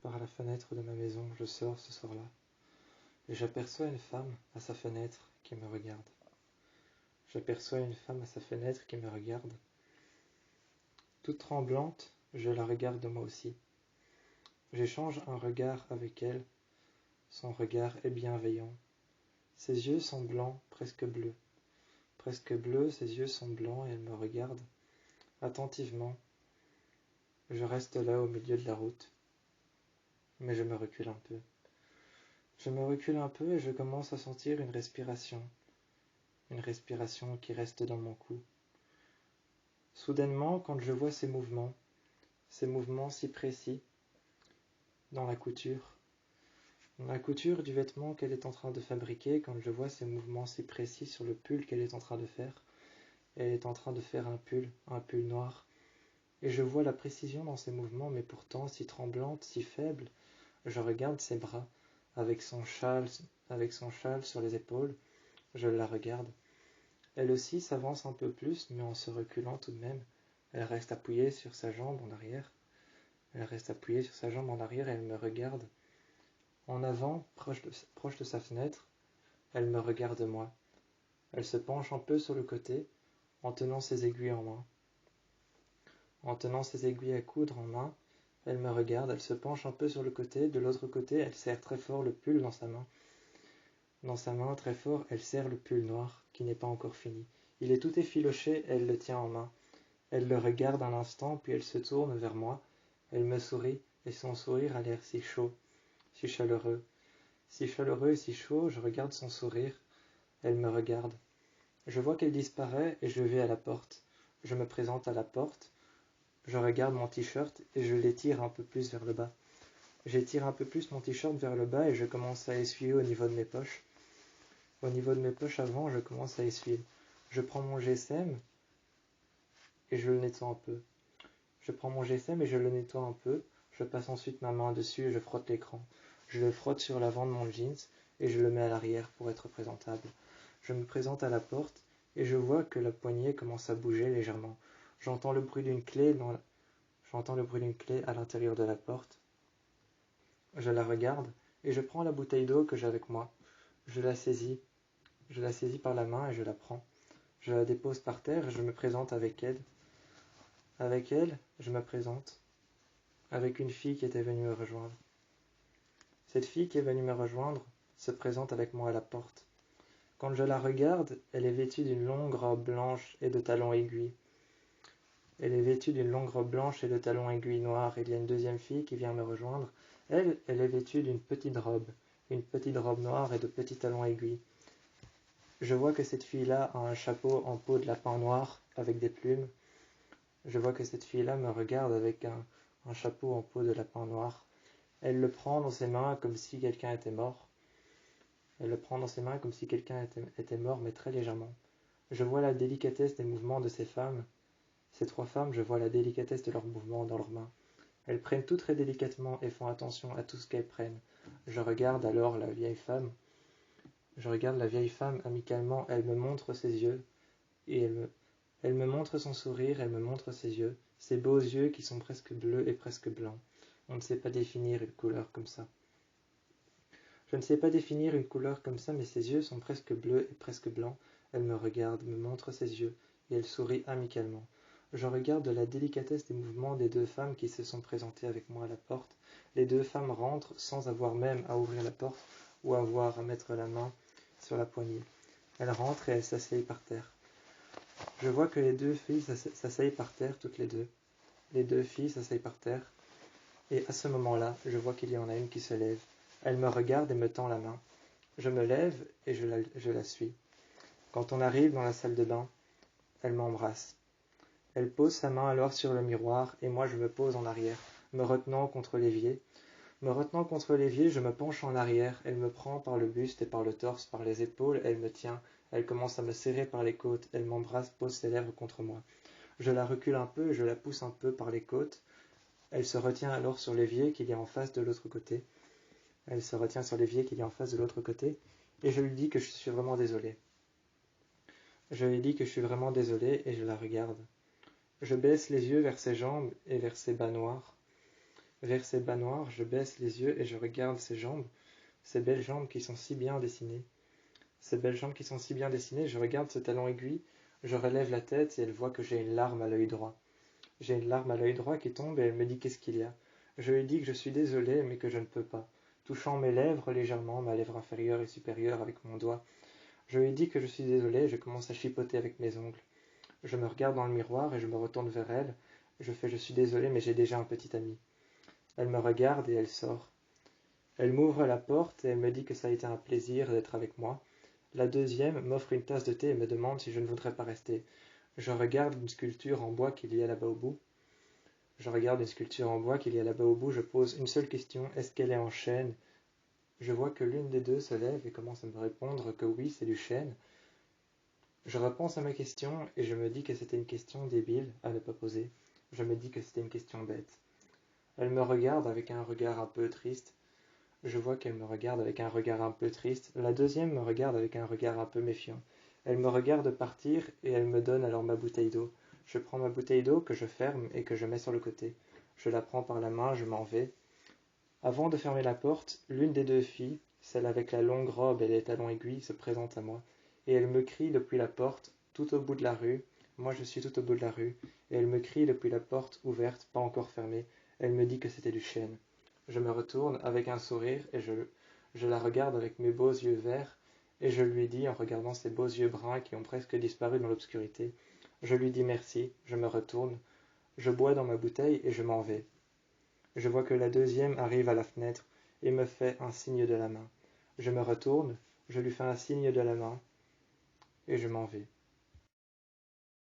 par la fenêtre de ma maison, je sors ce soir-là, et j'aperçois une femme à sa fenêtre qui me regarde. J'aperçois une femme à sa fenêtre qui me regarde. Toute tremblante, je la regarde moi aussi. J'échange un regard avec elle. Son regard est bienveillant. Ses yeux sont blancs, presque bleus. Presque bleus, ses yeux sont blancs et elle me regarde attentivement. Je reste là au milieu de la route, mais je me recule un peu. Je me recule un peu et je commence à sentir une respiration qui reste dans mon cou. Soudainement, quand je vois ces mouvements si précis, dans la couture du vêtement qu'elle est en train de fabriquer, quand je vois ces mouvements si précis sur le pull qu'elle est en train de faire, elle est en train de faire un pull noir, et je vois la précision dans ces mouvements, mais pourtant si tremblante, si faible. Je regarde ses bras, avec son châle sur les épaules, je la regarde. Elle aussi s'avance un peu plus, mais en se reculant tout de même. Elle reste appuyée sur sa jambe en arrière. Elle me regarde. En avant, proche de sa fenêtre, elle me regarde moi. Elle se penche un peu sur le côté, en tenant ses aiguilles en main. En tenant ses aiguilles à coudre en main, elle me regarde, elle se penche un peu sur le côté. De l'autre côté, elle serre très fort le pull dans sa main. Dans sa main, très fort, elle serre le pull noir, qui n'est pas encore fini. Il est tout effiloché, elle le tient en main. Elle le regarde un instant, puis elle se tourne vers moi. Elle me sourit, et son sourire a l'air si chaud, si chaleureux. Si chaleureux et si chaud, je regarde son sourire. Elle me regarde. Je vois qu'elle disparaît, et je vais à la porte. Je me présente à la porte. Je regarde mon t-shirt, et je l'étire un peu plus vers le bas. J'étire un peu plus mon t-shirt vers le bas, et je commence à essuyer au niveau de mes poches. Au niveau de mes poches avant, je commence à essuyer. Je prends mon GSM, et je le nettoie un peu. Je prends mon GSM et je le nettoie un peu. Je passe ensuite ma main dessus et je frotte l'écran. Je le frotte sur l'avant de mon jeans et je le mets à l'arrière pour être présentable. Je me présente à la porte et je vois que la poignée commence à bouger légèrement. J'entends le bruit d'une clé à l'intérieur de la porte. Je la regarde et je prends la bouteille d'eau que j'ai avec moi. Je la saisis par la main et je la prends. Je la dépose par terre et je me présente avec elle. Avec elle, je me présente avec une fille qui était venue me rejoindre. Cette fille qui est venue me rejoindre se présente avec moi à la porte. Quand je la regarde, elle est vêtue d'une longue robe blanche et de talons aiguilles. Elle est vêtue d'une longue robe blanche et de talons aiguilles noirs. Il y a une deuxième fille qui vient me rejoindre. Elle est vêtue d'une petite robe noire et de petits talons aiguilles. Je vois que cette fille-là a un chapeau en peau de lapin noir avec des plumes. Je vois que cette fille-là me regarde avec un chapeau en peau de lapin noir. Elle le prend dans ses mains comme si quelqu'un était mort. Mais très légèrement. Je vois la délicatesse des mouvements de ces femmes. Ces trois femmes, je vois la délicatesse de leurs mouvements dans leurs mains. Elles prennent tout très délicatement et font attention à tout ce qu'elles prennent. Je regarde alors la vieille femme. Amicalement, elle me montre ses yeux. Et elle me montre son sourire, elle me montre ses yeux. Ses beaux yeux qui sont presque bleus et presque blancs. On ne sait pas définir une couleur comme ça. Je ne sais pas définir une couleur comme ça, mais ses yeux sont presque bleus et presque blancs. Elle me regarde, me montre ses yeux, et elle sourit amicalement. Je regarde la délicatesse des mouvements des deux femmes qui se sont présentées avec moi à la porte. Les deux femmes rentrent sans avoir même à ouvrir la porte ou avoir à mettre la main sur la poignée. Elles rentrent et elles s'asseyent par terre. Je vois que les deux filles s'asseyent par terre, toutes les deux. Les deux filles s'asseyent par terre. Et à ce moment-là, je vois qu'il y en a une qui se lève. Elle me regarde et me tend la main. Je me lève et je la suis. Quand on arrive dans la salle de bain, elle m'embrasse. Elle pose sa main alors sur le miroir et moi je me pose en arrière, me retenant contre l'évier. Me retenant contre l'évier, je me penche en arrière. Elle me prend par le buste et par le torse, par les épaules. Elle me tient. Elle commence à me serrer par les côtes. Elle m'embrasse, pose ses lèvres contre moi. Je la recule un peu et je la pousse un peu par les côtes. Elle se retient alors sur l'évier qu'il y a en face de l'autre côté. Et je lui dis que je suis vraiment désolé. Et je la regarde. Je baisse les yeux vers ses jambes et vers ses bas noirs. Vers ses bas noirs, je baisse les yeux et je regarde ses jambes, ces belles jambes qui sont si bien dessinées. Ces belles jambes qui sont si bien dessinées, je regarde ce talon aiguille, je relève la tête et elle voit que j'ai une larme à l'œil droit. J'ai une larme à l'œil droit qui tombe et elle me dit qu'est-ce qu'il y a. Je lui dis que je suis désolé mais que je ne peux pas. Touchant mes lèvres légèrement, ma lèvre inférieure et supérieure avec mon doigt. Je lui dis que je suis désolé et je commence à chipoter avec mes ongles. Je me regarde dans le miroir et je me retourne vers elle. Je fais je suis désolé mais j'ai déjà un petit ami. Elle me regarde et elle sort. Elle m'ouvre la porte et elle me dit que ça a été un plaisir d'être avec moi. La deuxième m'offre une tasse de thé et me demande si je ne voudrais pas rester. Je regarde une sculpture en bois qu'il y a là-bas au bout. Je regarde une sculpture en bois qu'il y a là-bas au bout. Je pose une seule question. Est-ce qu'elle est en chêne? Je vois que l'une des deux se lève et commence à me répondre que oui, c'est du chêne. Je repense à ma question et je me dis que c'était une question débile à ne pas poser. Je me dis que c'était une question bête. Elle me regarde avec un regard un peu triste. Je vois qu'elle me regarde avec un regard un peu triste. La deuxième me regarde avec un regard un peu méfiant. Elle me regarde partir et elle me donne alors ma bouteille d'eau. Je prends ma bouteille d'eau que je ferme et que je mets sur le côté. Je la prends par la main, je m'en vais. Avant de fermer la porte, l'une des deux filles, celle avec la longue robe et les talons aiguilles, se présente à moi. Et elle me crie depuis la porte, tout au bout de la rue. Moi je suis tout au bout de la rue. Et elle me crie depuis la porte ouverte, pas encore fermée. Elle me dit que c'était du chêne. Je me retourne avec un sourire et je la regarde avec mes beaux yeux verts et je lui dis en regardant ses beaux yeux bruns qui ont presque disparu dans l'obscurité, je lui dis merci, je me retourne, je bois dans ma bouteille et je m'en vais. Je vois que la deuxième arrive à la fenêtre et me fait un signe de la main. Je me retourne, je lui fais un signe de la main et je m'en vais.